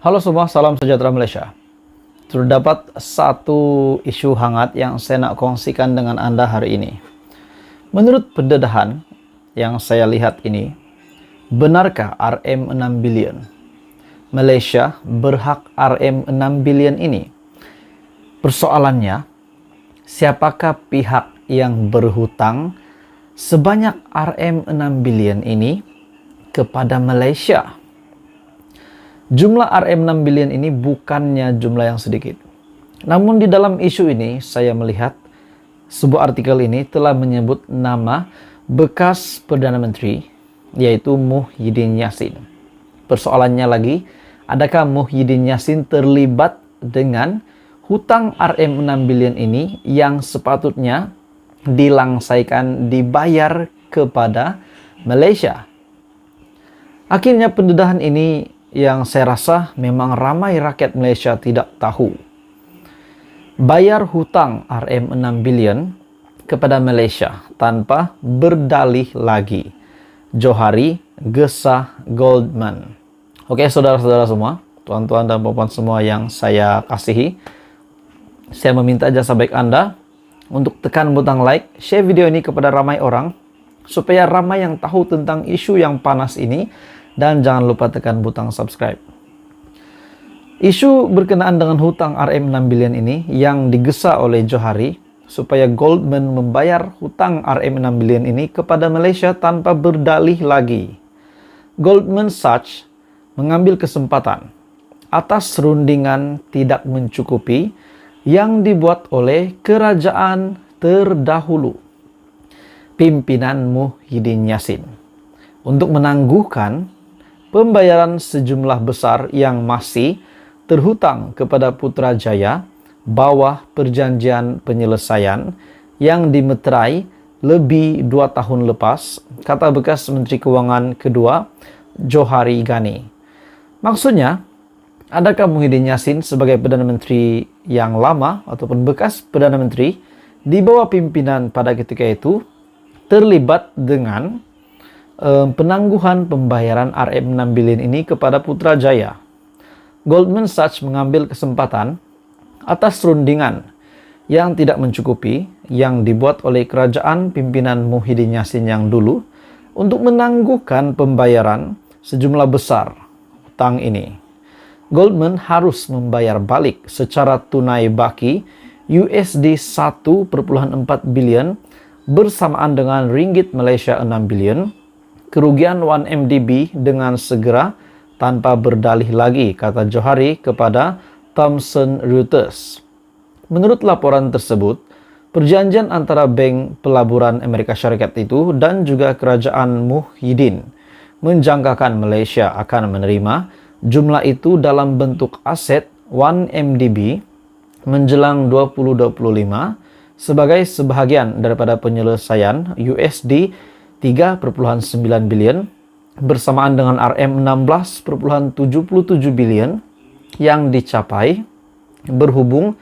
Halo semua, salam sejahtera Malaysia. Terdapat satu isu hangat yang saya nak kongsikan dengan Anda hari ini. Menurut pendedahan yang saya lihat ini, benarkah RM 6 bilion? Malaysia berhak RM 6 bilion ini? Persoalannya, siapakah pihak yang berhutang sebanyak RM 6 bilion ini kepada Malaysia? Jumlah RM 6 bilion ini bukannya jumlah yang sedikit. Namun di dalam isu ini saya melihat sebuah artikel ini telah menyebut nama bekas Perdana Menteri yaitu Muhyiddin Yassin. Persoalannya lagi, adakah Muhyiddin Yassin terlibat dengan hutang RM 6 bilion ini yang sepatutnya dilangsaikan dibayar kepada Malaysia? Akhirnya pendedahan ini yang saya rasa memang ramai rakyat Malaysia tidak tahu. Bayar hutang RM 6 bilion kepada Malaysia tanpa berdalih lagi. Johari Gesah Goldman. Oke, saudara-saudara semua, tuan-tuan dan puan-puan semua yang saya kasihi, saya meminta jasa baik Anda untuk tekan butang like, share video ini kepada ramai orang, supaya ramai yang tahu tentang isu yang panas ini. Dan jangan lupa tekan butang subscribe. Isu berkenaan dengan hutang RM 6 bilion ini yang digesa oleh Johari supaya Goldman membayar hutang RM 6 bilion ini kepada Malaysia tanpa berdalih lagi. Goldman Sachs mengambil kesempatan atas rundingan tidak mencukupi yang dibuat oleh kerajaan terdahulu, pimpinan Muhyiddin Yassin, untuk menangguhkan pembayaran sejumlah besar yang masih terhutang kepada Putrajaya bawah perjanjian penyelesaian yang dimeterai lebih 2 tahun lepas, kata bekas Menteri Kewangan kedua Johari Ghani. Maksudnya, adakah Muhyiddin Yassin sebagai Perdana Menteri yang lama ataupun bekas Perdana Menteri di bawah pimpinan pada ketika itu terlibat dengan penangguhan pembayaran RM 6 bilion ini kepada Putrajaya? Goldman Sachs mengambil kesempatan atas rundingan yang tidak mencukupi yang dibuat oleh kerajaan pimpinan Muhyiddin Yassin yang dulu untuk menangguhkan pembayaran sejumlah besar hutang ini. Goldman harus membayar balik secara tunai baki USD 1,4 bilion bersamaan dengan ringgit Malaysia 6 bilion, kerugian 1MDB dengan segera tanpa berdalih lagi, kata Johari kepada Thomson Reuters. Menurut laporan tersebut, perjanjian antara Bank Pelaburan Amerika Syarikat itu dan juga kerajaan Muhyiddin menjangkakan Malaysia akan menerima jumlah itu dalam bentuk aset 1MDB menjelang 2025 sebagai sebahagian daripada penyelesaian USD 3,9 bilion bersamaan dengan RM 16,77 bilion yang dicapai berhubung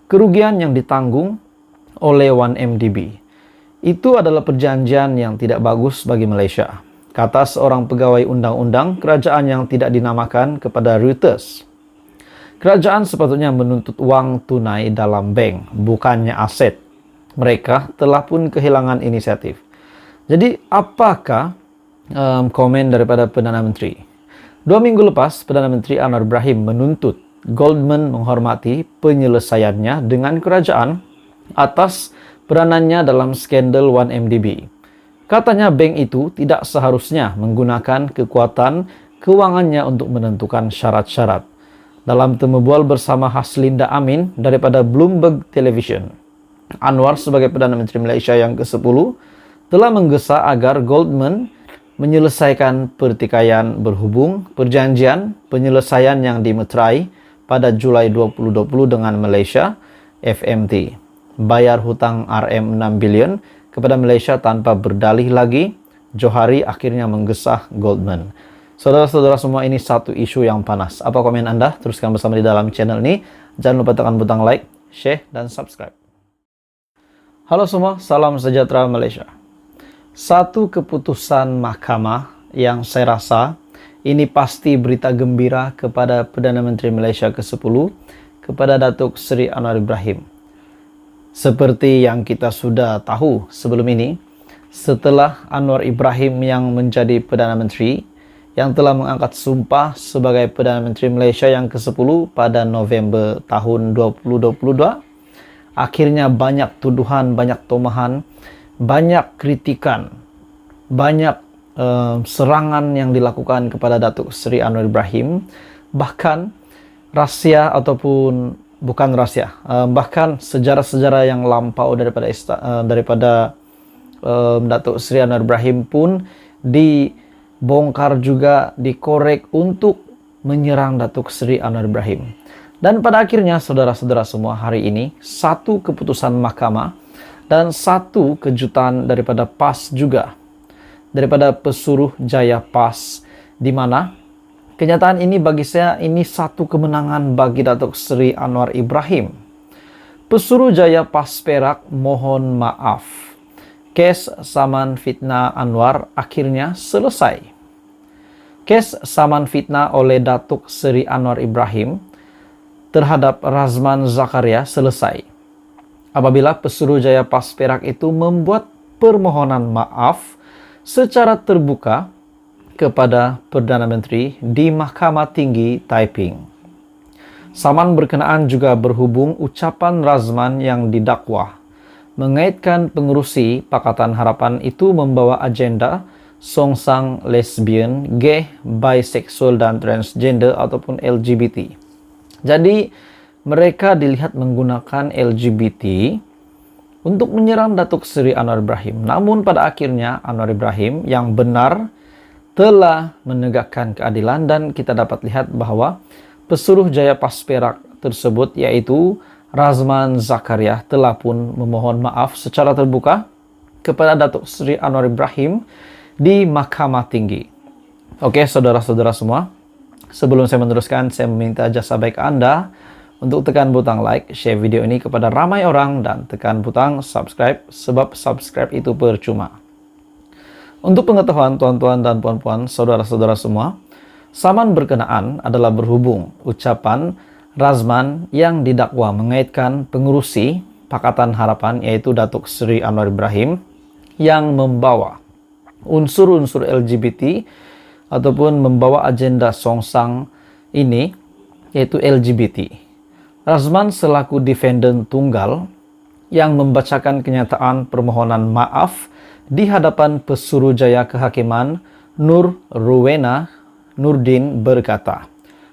kerugian yang ditanggung oleh 1MDB. Itu adalah perjanjian yang tidak bagus bagi Malaysia, kata seorang pegawai undang-undang kerajaan yang tidak dinamakan kepada Reuters. Kerajaan sepatutnya menuntut wang tunai dalam bank, bukannya aset. Mereka telah pun kehilangan inisiatif. Jadi apakah komen daripada Perdana Menteri? 2 minggu lepas, Perdana Menteri Anwar Ibrahim menuntut Goldman menghormati penyelesaiannya dengan kerajaan atas peranannya dalam skandal 1MDB. Katanya bank itu tidak seharusnya menggunakan kekuatan kewangannya untuk menentukan syarat-syarat. Dalam temu bual bersama Haslinda Amin daripada Bloomberg Television, Anwar sebagai Perdana Menteri Malaysia yang ke-10 telah menggesa agar Goldman menyelesaikan pertikaian berhubung perjanjian penyelesaian yang dimeterai pada Julai 2020 dengan Malaysia FMT. Bayar hutang RM 6 bilion kepada Malaysia tanpa berdalih lagi. Johari akhirnya menggesah Goldman. Saudara-saudara semua, ini satu isu yang panas. Apa komen Anda? Teruskan bersama di dalam channel ini. Jangan lupa tekan butang like, share, dan subscribe. Halo semua, salam sejahtera Malaysia. Satu keputusan mahkamah yang saya rasa Ini pasti berita gembira kepada Perdana Menteri Malaysia ke-10, kepada Datuk Seri Anwar Ibrahim. Seperti yang kita sudah tahu sebelum ini, setelah Anwar Ibrahim yang menjadi Perdana Menteri, yang telah mengangkat sumpah sebagai Perdana Menteri Malaysia yang ke-10 pada November tahun 2022, akhirnya banyak tuduhan, banyak tomahan, banyak kritikan, banyak serangan yang dilakukan kepada Datuk Seri Anwar Ibrahim. Bahkan rahsia ataupun bukan rahsia, bahkan sejarah-sejarah yang lampau daripada Datuk Seri Anwar Ibrahim pun dibongkar juga, dikorek untuk menyerang Datuk Seri Anwar Ibrahim. Dan pada akhirnya saudara-saudara semua, hari ini satu keputusan mahkamah dan satu kejutan daripada PAS juga, daripada Pesuruhjaya PAS, di mana kenyataan ini bagi saya ini satu kemenangan bagi Datuk Seri Anwar Ibrahim. Pesuruhjaya PAS Perak mohon maaf. Kes saman fitnah Anwar akhirnya selesai. Kes saman fitnah oleh Datuk Seri Anwar Ibrahim terhadap Razman Zakaria selesai apabila Pesuruhjaya PAS Perak itu membuat permohonan maaf secara terbuka kepada Perdana Menteri di Mahkamah Tinggi Taiping. Saman berkenaan juga berhubung ucapan Razman yang didakwa mengaitkan pengerusi Pakatan Harapan itu membawa agenda songsang lesbian, gay, bisexual dan transgender ataupun LGBT. Jadi mereka dilihat menggunakan LGBT untuk menyerang Datuk Seri Anwar Ibrahim. Namun pada akhirnya Anwar Ibrahim yang benar telah menegakkan keadilan, dan kita dapat lihat bahwa Pesuruhjaya PAS Perak tersebut, yaitu Razman Zakaria, telah pun memohon maaf secara terbuka kepada Datuk Seri Anwar Ibrahim di Mahkamah Tinggi. Oke, saudara-saudara semua, sebelum saya meneruskan, saya meminta jasa baik Anda untuk tekan butang like, share video ini kepada ramai orang, dan tekan butang subscribe, sebab subscribe itu percuma. Untuk pengetahuan tuan-tuan dan puan-puan, saudara-saudara semua, saman berkenaan adalah berhubung ucapan Razman yang didakwa mengaitkan pengerusi Pakatan Harapan, yaitu Datuk Seri Anwar Ibrahim, yang membawa unsur-unsur LGBT ataupun membawa agenda songsang ini, yaitu LGBT. Razman selaku defendant tunggal yang membacakan kenyataan permohonan maaf di hadapan Pesuruhjaya Kehakiman Nur Ruwena Nurdin berkata,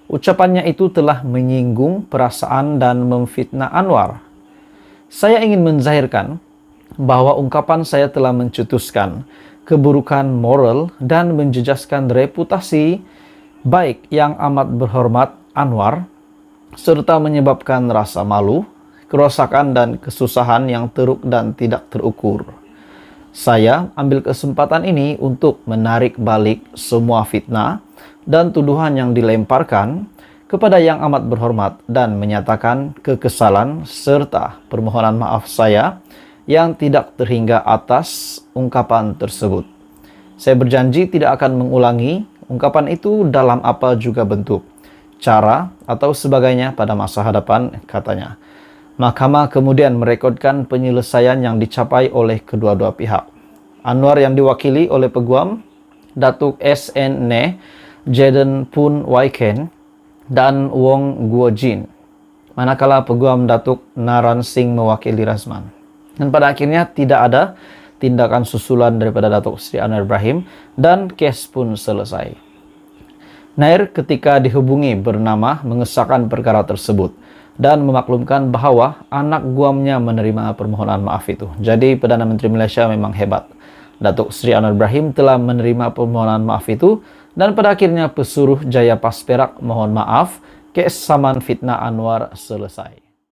ucapannya itu telah menyinggung perasaan dan memfitnah Anwar. Saya ingin menzahirkan bahwa ungkapan saya telah mencetuskan keburukan moral dan menjejaskan reputasi baik yang amat berhormat Anwar, serta menyebabkan rasa malu, kerosakan dan kesusahan yang teruk dan tidak terukur. Saya ambil kesempatan ini untuk menarik balik semua fitnah dan tuduhan yang dilemparkan kepada yang amat berhormat dan menyatakan kekesalan serta permohonan maaf saya yang tidak terhingga atas ungkapan tersebut. Saya berjanji tidak akan mengulangi ungkapan itu dalam apa juga bentuk, cara atau sebagainya pada masa hadapan, katanya. Mahkamah kemudian merekodkan penyelesaian yang dicapai oleh kedua-dua pihak. Anwar yang diwakili oleh Peguam Datuk S.N. Ne, Jaden Pun Waiken dan Wong Guo Jin, manakala Peguam Datuk Naran Singh mewakili Razman. Dan pada akhirnya tidak ada tindakan susulan daripada Datuk Seri Anwar Ibrahim dan kes pun selesai. Nair ketika dihubungi bernama mengesahkan perkara tersebut dan memaklumkan bahawa anak guamnya menerima permohonan maaf itu. Jadi Perdana Menteri Malaysia memang hebat. Datuk Seri Anwar Ibrahim telah menerima permohonan maaf itu, dan pada akhirnya Pesuruhjaya PAS Perak mohon maaf, kes saman fitnah Anwar selesai.